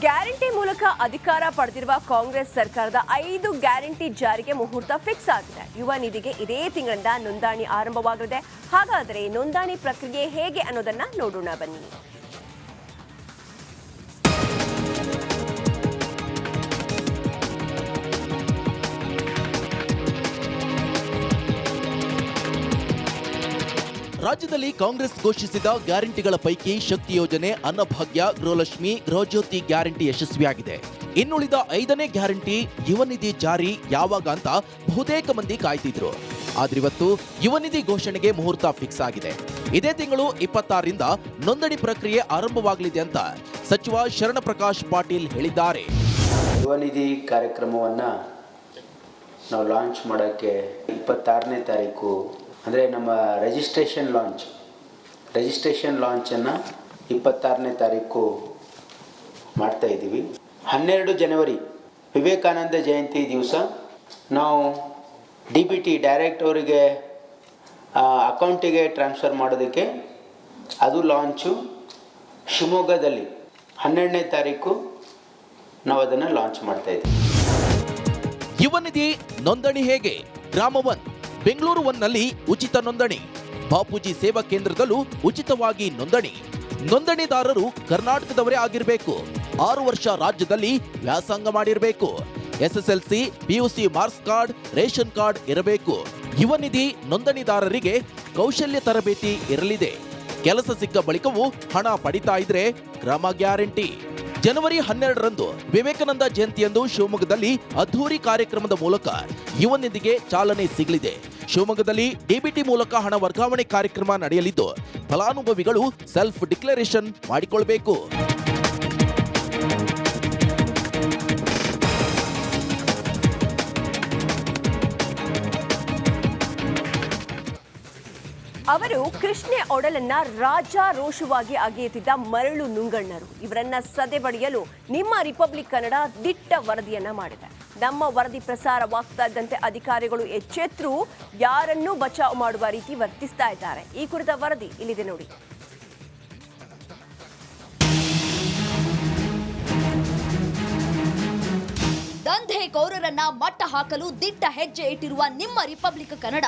Guarantee ಮೂಲಕ ಅಧಿಕಾರ ಪಡೆದಿರುವ ಕಾಂಗ್ರೆಸ್ ಸರ್ಕಾರದ 5 ಗ್ಯಾರಂಟಿ ಜಾರಿಗೆ ಮುಹೂರ್ತ ಫಿಕ್ಸ್ ಆಗಿದೆ. ಯುವ ನಿಧಿಗೆ ಇದೇ ತಿಂಗಳಿಂದ ನೋಂದಣಿ ಆರಂಭವಾಗಲಿದೆ. ಹಾಗಾದರೆ ನೋಂದಣಿ ಪ್ರಕ್ರಿಯೆ ಹೇಗೆ ಅನ್ನೋದನ್ನ ನೋಡೋಣ ಬನ್ನಿ. ರಾಜ್ಯದಲ್ಲಿ ಕಾಂಗ್ರೆಸ್ ಘೋಷಿಸಿದ ಗ್ಯಾರಂಟಿಗಳ ಪೈಕಿ ಶಕ್ತಿ ಯೋಜನೆ, ಅನ್ನಭಾಗ್ಯ, ಗೃಹಲಕ್ಷ್ಮಿ, ಗೃಹಜ್ಯೋತಿ ಗ್ಯಾರಂಟಿ ಯಶಸ್ವಿಯಾಗಿದೆ. ಇನ್ನುಳಿದ 5ನೇ ಗ್ಯಾರಂಟಿ ಯುವ ನಿಧಿ ಜಾರಿ ಯಾವಾಗ ಅಂತ ಬಹುತೇಕ ಮಂದಿ ಕಾಯ್ತಿದ್ರು. ಆದ್ರೆ ಇವತ್ತು ಯುವ ನಿಧಿ ಘೋಷಣೆಗೆ ಮುಹೂರ್ತ ಫಿಕ್ಸ್ ಆಗಿದೆ. ಇದೇ ತಿಂಗಳು 26ರಿಂದ ನೋಂದಣಿ ಪ್ರಕ್ರಿಯೆ ಆರಂಭವಾಗಲಿದೆ ಅಂತ ಸಚಿವ ಶರಣಪ್ರಕಾಶ್ ಪಾಟೀಲ್ ಹೇಳಿದ್ದಾರೆ. ಯುವ ನಿಧಿ ಕಾರ್ಯಕ್ರಮವನ್ನ ನಾವು ಲಾಂಚ್ ಮಾಡೋಕ್ಕೆ 26ನೇ ತಾರೀಕು ಅಂದರೆ ನಮ್ಮ ರಿಜಿಸ್ಟ್ರೇಷನ್ ಲಾಂಚನ್ನು 26ನೇ ತಾರೀಕು ಮಾಡ್ತಾ ಇದ್ದೀವಿ. 12 ಜನವರಿ ವಿವೇಕಾನಂದ ಜಯಂತಿ ದಿವಸ ನಾವು DBT ಡೈರೆಕ್ಟ್ ಅವರಿಗೆ ಅಕೌಂಟಿಗೆ ಟ್ರಾನ್ಸ್ಫರ್ ಮಾಡೋದಕ್ಕೆ ಅದು ಲಾಂಚು ಶಿವಮೊಗ್ಗದಲ್ಲಿ 12ನೇ ತಾರೀಕು ನಾವು ಅದನ್ನು ಲಾಂಚ್ ಮಾಡ್ತಾ ಇದ್ದೀವಿ. ಯುವ ನಿಧಿ ನೋಂದಣಿ ಹೇಗೆ? ಗ್ರಾಮ 1 ಬೆಂಗಳೂರು 1ನಲ್ಲಿ ಉಚಿತ ನೋಂದಣಿ, ಬಾಪೂಜಿ ಸೇವಾ ಕೇಂದ್ರದಲ್ಲೂ ಉಚಿತವಾಗಿ ನೋಂದಣಿ. ನೋಂದಣಿದಾರರು ಕರ್ನಾಟಕದವರೇ ಆಗಿರಬೇಕು. 6 ವರ್ಷ ರಾಜ್ಯದಲ್ಲಿ ವ್ಯಾಸಂಗ ಮಾಡಿರಬೇಕು. SSLC, PUC marks card, ration card ಇರಬೇಕು. ಯುವ ನಿಧಿ ನೋಂದಣಿದಾರರಿಗೆ ಕೌಶಲ್ಯ ತರಬೇತಿ ಇರಲಿದೆ. ಕೆಲಸ ಸಿಕ್ಕ ಬಳಿಕವೂ ಹಣ ಪಡಿತಾ ಇದ್ರೆ ಗ್ರಾಮ ಗ್ಯಾರಂಟಿ. ಜನವರಿ 12ರಂದು ವಿವೇಕಾನಂದ ಜಯಂತಿಯಂದು ಶಿವಮೊಗ್ಗದಲ್ಲಿ ಅದ್ಧೂರಿ ಕಾರ್ಯಕ್ರಮದ ಮೂಲಕ ಯುವ ನಿಧಿಗೆ ಚಾಲನೆ ಸಿಗಲಿದೆ. ಶಿವಮೊಗ್ಗದಲ್ಲಿ DBT ಮೂಲಕ ಹಣ ವರ್ಗಾವಣೆ ಕಾರ್ಯಕ್ರಮ ನಡೆಯಲಿದ್ದು, ಫಲಾನುಭವಿಗಳು ಸೆಲ್ಫ್ ಡಿಕ್ಲರೇಷನ್ ಮಾಡಿಕೊಳ್ಳಬೇಕು. ಅವರು ಕೃಷ್ಣೆ ಒಡಲನ್ನ ರಾಜಾರೋಷವಾಗಿ ಅಗೆಯುತ್ತಿದ್ದ ಮರಳು ನುಂಗಣ್ಣರು. ಇವರನ್ನ ಸದೆಬಡಿಯಲು ನಿಮ್ಮ ರಿಪಬ್ಲಿಕ್ ಕನ್ನಡ ದಿಟ್ಟ ವರದಿಯನ್ನ ಮಾಡಿದೆ. ನಮ್ಮ ವರದಿ ಪ್ರಸಾರವಾಗ್ತಾ ಇದ್ದಂತೆ ಅಧಿಕಾರಿಗಳು ಎಚ್ಚೆತ್ತರೂ ಯಾರನ್ನೂ ಬಚಾವ್ ಮಾಡುವ ರೀತಿ ವರ್ತಿಸ್ತಾ ಇದ್ದಾರೆ. ಈ ಕುರಿತ ವರದಿ ಇಲ್ಲಿದೆ ನೋಡಿ. ದಂಧೆಕೋರರನ್ನ ಮಟ್ಟ ಹಾಕಲು ದಿಟ್ಟ ಹೆಜ್ಜೆ ಇಟ್ಟಿರುವ ನಿಮ್ಮ ರಿಪಬ್ಲಿಕ್ ಕನ್ನಡ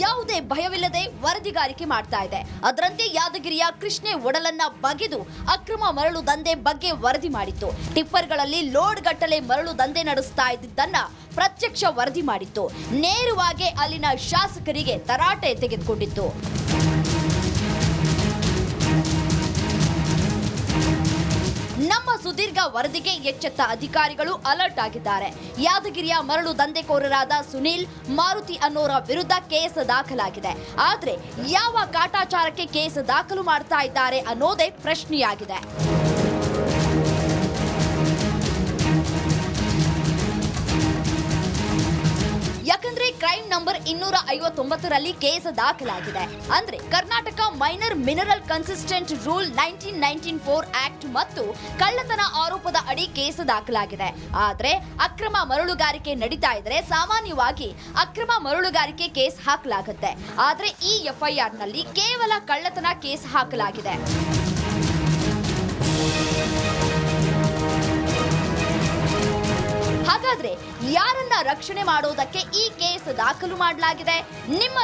ಯಾವುದೇ ಭಯವಿಲ್ಲದೆ ವರದಿಗಾರಿಕೆ ಮಾಡ್ತಾ ಇದೆ. ಅದರಂತೆ ಯಾದಗಿರಿಯ ಕೃಷ್ಣೆ ಒಡಲನ್ನ ಬಗೆದು ಅಕ್ರಮ ಮರಳು ದಂಧೆ ಬಗ್ಗೆ ವರದಿ ಮಾಡಿತ್ತು. ಟಿಪ್ಪರ್ಗಳಲ್ಲಿ ಲೋಡ್ ಗಟ್ಟಲೆ ಮರಳು ದಂಧೆ ನಡೆಸ್ತಾ ಇದ್ದಿದ್ದನ್ನ ಪ್ರತ್ಯಕ್ಷ ವರದಿ ಮಾಡಿತ್ತು. ನೇರವಾಗಿ ಅಲ್ಲಿನ ಶಾಸಕರಿಗೆ ತರಾಟೆ ತೆಗೆದುಕೊಂಡಿತ್ತು. ನಮ್ಮ ಸುದೀರ್ಘ ವರದಿಗೆ ಎಚ್ಚೆತ್ತ ಅಧಿಕಾರಿಗಳು ಅಲರ್ಟ್ ಆಗಿದ್ದಾರೆ. ಯಾದಗಿರಿಯ ಮರಳು ದಂಧೆಕೋರರಾದ ಸುನೀಲ್, ಮಾರುತಿ ಅನ್ನೋರ ವಿರುದ್ಧ ಕೇಸ್ ದಾಖಲಾಗಿದೆ. ಆದ್ರೆ ಯಾವ ಕಾಟಾಚಾರಕ್ಕೆ ಕೇಸ್ ದಾಖಲು ಮಾಡ್ತಾ ಇದ್ದಾರೆ ಅನ್ನೋದೇ ಪ್ರಶ್ನೆಯಾಗಿದೆ. ಯಾಕಂದ್ರೆ ಕ್ರೈಮ್ ನಂಬರ್ 259ರಲ್ಲಿ ಕೇಸ್ ದಾಖಲಾಗಿದೆ. ಅಂದ್ರೆ Karnataka minor mineral consistent rule 1994 act ಮತ್ತು ಕಳ್ಳತನ ಆರೋಪದ ಅಡಿ ಕೇಸ್ ದಾಖಲಾಗಿದೆ. ಆದ್ರೆ ಅಕ್ರಮ ಮರಳುಗಾರಿಕೆ ನಡೀತಾ ಇದ್ರೆ ಸಾಮಾನ್ಯವಾಗಿ ಅಕ್ರಮ ಮರಳುಗಾರಿಕೆ ಕೇಸ್ ಹಾಕಲಾಗುತ್ತೆ. ಆದ್ರೆ ಈ FIR ನಲ್ಲಿ ಕೇವಲ ಕಳ್ಳತನ ಕೇಸ್ ಹಾಕಲಾಗಿದೆ. ಹಾಗಾದ್ರೆ ಯಾರನ್ನ ರಕ್ಷಣೆ ಮಾಡೋದಕ್ಕೆ ಈ ಕೇಸ್ ದಾಖಲು ಮಾಡಲಾಗಿದೆ? ನಿಮ್ಮ